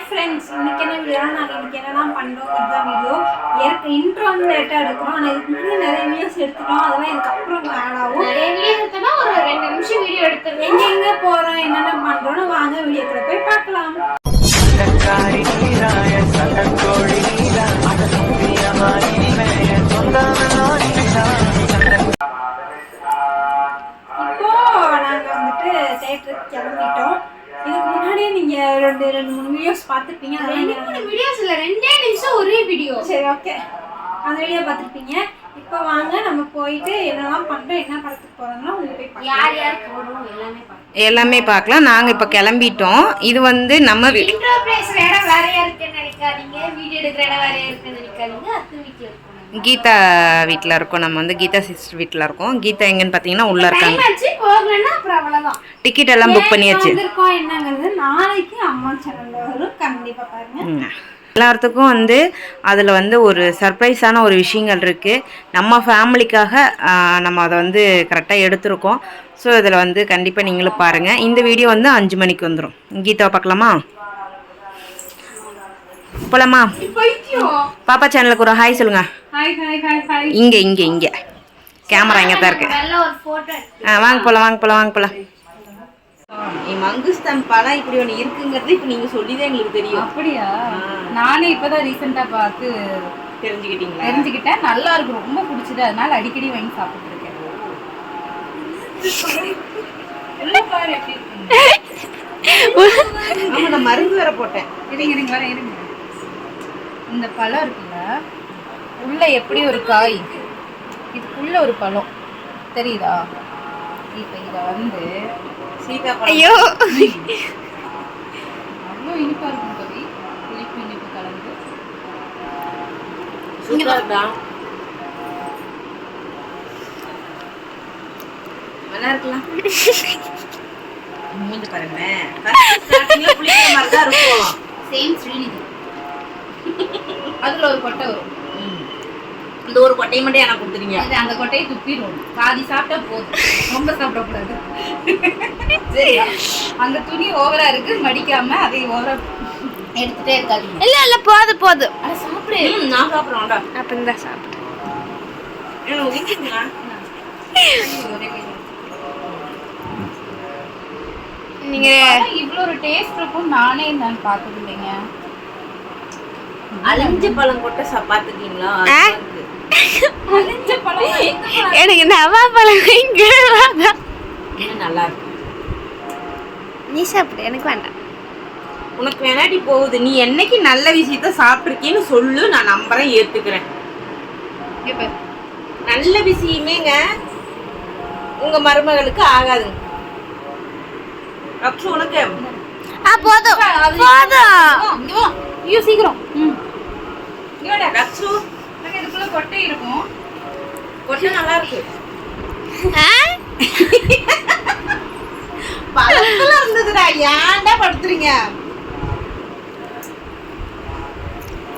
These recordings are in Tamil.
ஃப்ரெண்ட்ஸ், இன்னைக்கு என்ன வீடியோ, நாங்கள் இன்னைக்கு என்னெல்லாம் பண்ணுறோங்கிறது தான் வீடியோ. எனக்கு இன்ட்ரோ வந்து லேட்டாக எடுக்கிறோம். ஆனால் இதுக்கு முன்னாடி நிறைய வீடியோஸ் எடுத்துட்டோம். அதெல்லாம் இதுக்கப்புறம் ஆட் ஆகும். நிறைய வீடியோ எடுத்தோம்னா ஒரு 2 நிமிஷம் வீடியோ எடுத்துருவோம். எங்கே போகிறோம், என்னென்ன பண்ணுறோன்னு வாங்க வீடியோக்குள்ள போய் பார்க்கலாம். இப்போ நாங்கள் வந்துட்டு தேட்டருக்கு கிளம்பிட்டோம். இதுக்கு முன்னாடியே நீங்க ரெண்டு மூணு வீடியோஸ் பார்த்துருப்பீங்க. வீடியோஸ் இல்லை, 2 நிமிஷம் ஒரே வீடியோ. சரி, ஓகே, அந்த வீடியோ பார்த்துருப்பீங்க. இப்போ வாங்க நம்ம போயிட்டு என்னெல்லாம் பண்ணுறோம், என்ன படத்துக்கு போகிறோம்னா உங்களுக்கு போய் யார் யார் போகிறோம் எல்லாமே பார்க்கலாம். நாங்கள் இப்போ கிளம்பிட்டோம். இது வந்து நம்ம இன்ட்ரோ பேசுகிற இடம் வேறையா இருக்குன்னு நினைக்காதீங்க, வீடியோ எடுக்கிற இடம் வேறையா இருக்குன்னு நினைக்காதீங்க. அத்து வீட்டில் இருக்கோம், கீதா வீட்டில் இருக்கோம். நம்ம வந்து கீதா சிஸ்டர் வீட்டில் இருக்கோம். கீதா எங்கன்னு பார்த்தீங்கன்னா உள்ளே இருக்காங்க. டிக்கெட் எல்லாம் புக் பண்ணியாச்சு. என்னங்கிறது நாளைக்கு அம்மா சேனலில் வரும், கண்டிப்பாக பாருங்க. எல்லாத்துக்கும் வந்து அதில் வந்து ஒரு சர்ப்ரைஸான ஒரு விஷயங்கள் இருக்குது. நம்ம ஃபேமிலிக்காக நம்ம அதை வந்து கரெக்டாக எடுத்திருக்கோம். ஸோ இதில் வந்து கண்டிப்பாக நீங்களும் பாருங்கள். இந்த வீடியோ வந்து 5 மணிக்கு வந்துடும். கீதாவை பார்க்கலாமா? போலாமா? பாப்பா சேனலுக்கு ஒரு ஹாய் சொல்லுங்க. இங்கே இங்கே இங்கே கேமரா இங்கே தான் இருக்கு. வாங்க போகலாம். மங்குஸ்தான் படம் இப்படி ஒன்று இருக்குங்கிறது இப்போ நீங்கள் சொல்லி தான் எங்களுக்கு தெரியும். அப்படியா? நானே இப்போதான் ரீசெண்டாக பார்த்து தெரிஞ்சுக்கிட்டேன். நல்லா இருக்கும், ரொம்ப பிடிச்சது. அதனால அடிக்கடி வாங்கி சாப்பிட்டு இருக்கேன். நான் மருந்து வேற போட்டேன். இருங்க. இந்த பழம் இருக்குல்ல, உள்ள எப்படி ஒரு காய், இதுக்குள்ள ஒரு பழம் தெரியுதா? இப்போ இதை வந்து ஐயோ அவ்வளோ இனிப்பா இருக்கும் கவி, இனிப்பு கலந்து. நல்லா இருக்கலாம். மூஞ்சி பாருங்க, சேம் ஸ்ரீநிதி. அதுல ஒரு கொட்டை வரும். இந்த ஒரு கொட்டையை மட்டும் எனக்கு கொடுத்துறீங்க. அந்த கொட்டையை துப்பிடுவோம். பாதி சாப்பிட்டா போதும், ரொம்ப சாப்பிடக்கூடாது. சரியா? அந்த துணி ஓவரா இருக்கு, மடிக்காம அதை ஓவரா எடுத்துட்டே இருக்காதீங்க. இல்ல போதும். அட சாப்பிடு. நான் சாப்பிடுறேன்டா. அப்ப இந்த சாப்பிடு. நீங்க இவ்வளவு ஒரு டேஸ்ட் இருக்கும் நான் பார்த்தது இல்லைங்க. அழிஞ்ச பழம் கொட்டை பாத்துக்கீங்களா? எனக்கு நவா பழம் நல்லா இருக்கு. நீ சாப்பிடு, எனக்கு வேண்டாம். உனக்கு வேணாடி போகுது. நீ என்னைக்கு நல்ல விஷயத்த சாப்பிட்ருக்கேன்னு சொல்லு, நான் நம்புறேன், ஏத்துக்கிறேன். நல்ல விஷயமேங்க உங்க மருமகளுக்கு ஆகாது. அப்சு உனக்கு போதும். ஐயோ சீக்கிரம். ரக்ஷு இதுக்குள்ள கொட்டை இருக்கும். கொட்டை நல்லா இருக்கு. பழத்துல இருந்ததுடா, ஏன்டா படுத்துறீங்க?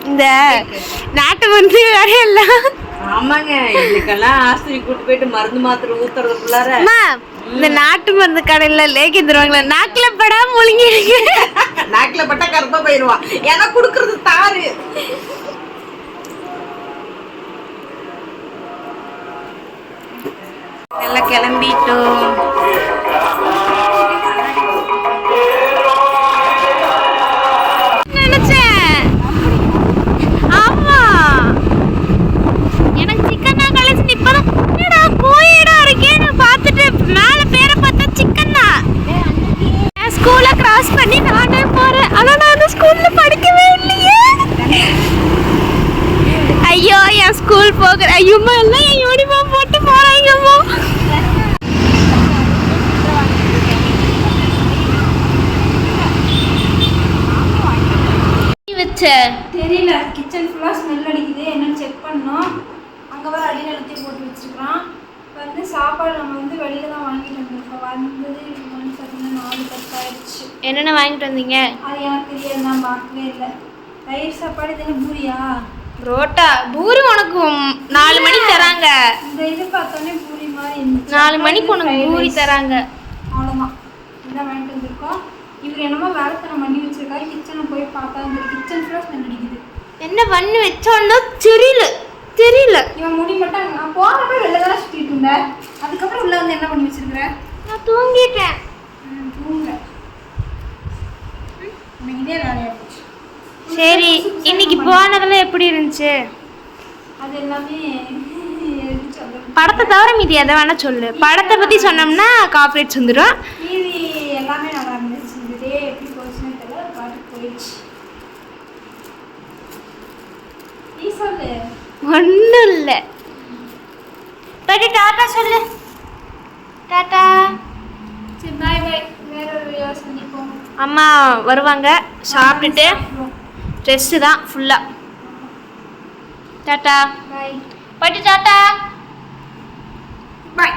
இந்த நாட்டு மருந்து வரையெல்லாம். ஆமாங்க, இதுக்கெல்லாம் ஆஸ்பத்திரி கூட்டு போயிட்டு மருந்து மாத்திரை ஊத்துறதுக்குள்ளார இந்த நாட்டு மருந்து கடையில லேக்கி தருவாங்களா, நாக்குல படாம முழுங்கிடுங்க. நாக்குல பட்டா கருப்பா போயிடுவான். எனக்கு கொடுக்கறது தாரு. எல்லாம் கிளம்பிட்டோம். நினைச்சேன். ஆமா, எனக்கு சிக்கன் தான் கழிச்சு இப்பதான் என்னடா கோயிடா இருக்கேன்னு பார்த்துட்டு மேல பேரை பார்த்தா சிக்கன் தான். ஸ்கூலை கிராஸ் பண்ணி நானே போறேன். ஆனா நான் அந்த ஸ்கூல்ல படிக்கவே இல்லையே. ஐயோ, என் ஸ்கூல் போகிற ஐயோமா எல்லாம் என் யூனிஃபார்ம் போட்டு போறாங்கம்மா. தெரியல, கிச்சன் ஃபுல்லாக ஸ்மெல் அடிக்குது. என்னன்னு செக் பண்ணோம். அங்கே வர அடியில் எல்லாத்தையும் போட்டு வச்சுருக்கான். வந்து சாப்பாடு நம்ம வந்து வெளியில தான் வாங்கிட்டு வந்திருக்கோம். வந்தது மணி பார்த்தீங்கன்னா 4:10 ஆயிடுச்சு. என்னென்ன வாங்கிட்டு வந்தீங்க? அது எனக்கு தெரியாது, நான் பார்க்கவே இல்லை. தயிர் சாப்பாடு. இது பூரியா? புரோட்டா. பூரி உனக்கு 4 மணிக்கு தராங்க. இந்த இது பார்த்தோன்னே பூரி மாதிரி இருந்துச்சு. 4 மணிக்கு உனக்கு பூரி தராங்க. அவ்வளோதான், இதான் வாங்கிட்டு வந்திருக்கோம். இவர் என்னமோ வேலைத்தனம் பண்ணி வச்சிருக்காரு. கிச்சனை நான் போய் பார்த்தா இந்த கிச்சன் ஃபுல்லாக ஸ்மெல் அடிக்குது. என்ன பண்ணி வச்சோன்னு தெரியல. இவன் முடி மட்டும் நான் போகிறப்ப வெளில தானே சுற்றிட்டு இருந்தேன். அதுக்கப்புறம் உள்ள வந்து என்ன பண்ணி வச்சிருக்கிற? நான் தூங்கிட்டேன். தூங்க இன்னைக்கு இதே வேலையாக போச்சு. சரி, இன்னைக்கு போனதெல்லாம் எப்படி இருந்துச்சு? அது எல்லாமே சொல்ல படத்தை தவிர மீதி எதை வேணா சொல்லு. படத்தை பற்றி சொன்னோம்னா கார்பரேட்ஸ் வந்துடும். மீதி எல்லாமே நல்லா இருந்துச்சு. இந்த டே எப்படி போச்சுன்னு தெரியல, பாட்டுக்கு போயிடுச்சு. நீ சொல்லு. ஒன்றும் இல்லை. படி டாட்டா சொல்லு. டாட்டா. சரி பாய் பாய். வேற ஒரு வீடியோ சந்திப்போம். அம்மா வருவாங்க, சாப்பிட்டுட்டு ரெஸ்ட்டு தான் ஃபுல்லாக. டாட்டா. பாய் படி டாட்டா. பாய்.